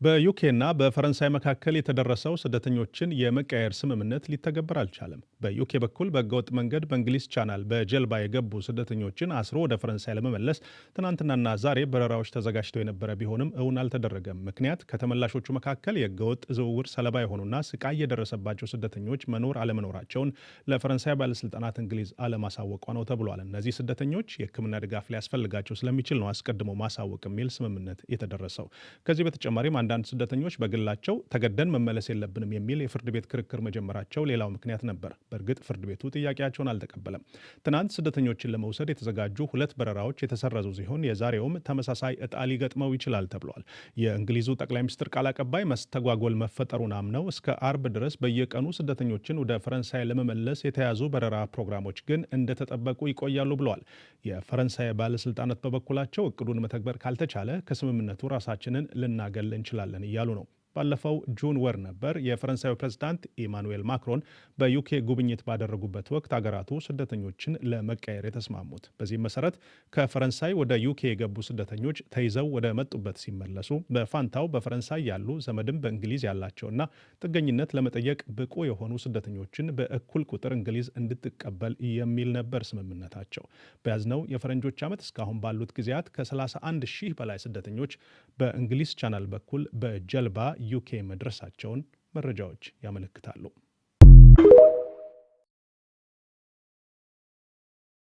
በዩኬና በፈረንሳይ መካከል የተደረሰው ስደተኞችን የመቀየር ስምምነት ሊተገበር አልቻለም። በዩኬ በኩል በህገወጥ መንገድ በእንግሊዝ ቻናል በጀልባ የገቡ ስደተኞችን አስሮ ወደ ፈረንሳይ ለመመለስ ትናንትናና ዛሬ በረራዎች ተዘጋጅተው የነበረ ቢሆንም እውን አልተደረገም። ምክንያት ከተመላሾቹ መካከል የህገወጥ ዝውውር ሰለባ የሆኑና ስቃይ የደረሰባቸው ስደተኞች መኖር አለመኖራቸውን ለፈረንሳይ ባለስልጣናት እንግሊዝ አለማሳወቋ ነው ተብሏል። እነዚህ ስደተኞች የህክምና ድጋፍ ሊያስፈልጋቸው ስለሚችል ነው አስቀድሞ ማሳወቅ የሚል ስምምነት የተደረሰው። ከዚህ በተጨማሪም አንዳንድ ስደተኞች በግላቸው ተገደን መመለስ የለብንም የሚል የፍርድ ቤት ክርክር መጀመራቸው ሌላው ምክንያት ነበር። በእርግጥ ፍርድ ቤቱ ጥያቄያቸውን አልተቀበለም። ትናንት ስደተኞችን ለመውሰድ የተዘጋጁ 2 በረራዎች የተሰረዙ ሲሆን የዛሬውም ተመሳሳይ እጣ ሊገጥመው ይችላል ተብሏል። የእንግሊዙ ጠቅላይ ሚኒስትር ቃል አቀባይ መስተጓጎል መፈጠሩን አምነው እስከ አርብ ድረስ በየቀኑ ስደተኞችን ወደ ፈረንሳይ ለመመለስ የተያዙ በረራ ፕሮግራሞች ግን እንደተጠበቁ ይቆያሉ ብለዋል። የፈረንሳይ ባለስልጣናት በበኩላቸው እቅዱን መተግበር ካልተቻለ ከስምምነቱ ራሳችንን ልናገል እንችላለን እያሉ ነው። ባለፈው ጁን ወር ነበር የፈረንሳዩ ፕሬዝዳንት ኢማኑኤል ማክሮን በዩኬ ጉብኝት ባደረጉበት ወቅት አገራቱ ስደተኞችን ለመቀየር የተስማሙት። በዚህም መሰረት ከፈረንሳይ ወደ ዩኬ የገቡ ስደተኞች ተይዘው ወደ መጡበት ሲመለሱ በፋንታው በፈረንሳይ ያሉ ዘመድም በእንግሊዝ ያላቸውና ጥገኝነት ለመጠየቅ ብቁ የሆኑ ስደተኞችን በእኩል ቁጥር እንግሊዝ እንድትቀበል የሚል ነበር ስምምነታቸው። በያዝነው የፈረንጆች ዓመት እስካሁን ባሉት ጊዜያት ከ31 ሺህ በላይ ስደተኞች በእንግሊዝ ቻናል በኩል በጀልባ ዩኬ መድረሳቸውን መረጃዎች ያመለክታሉ።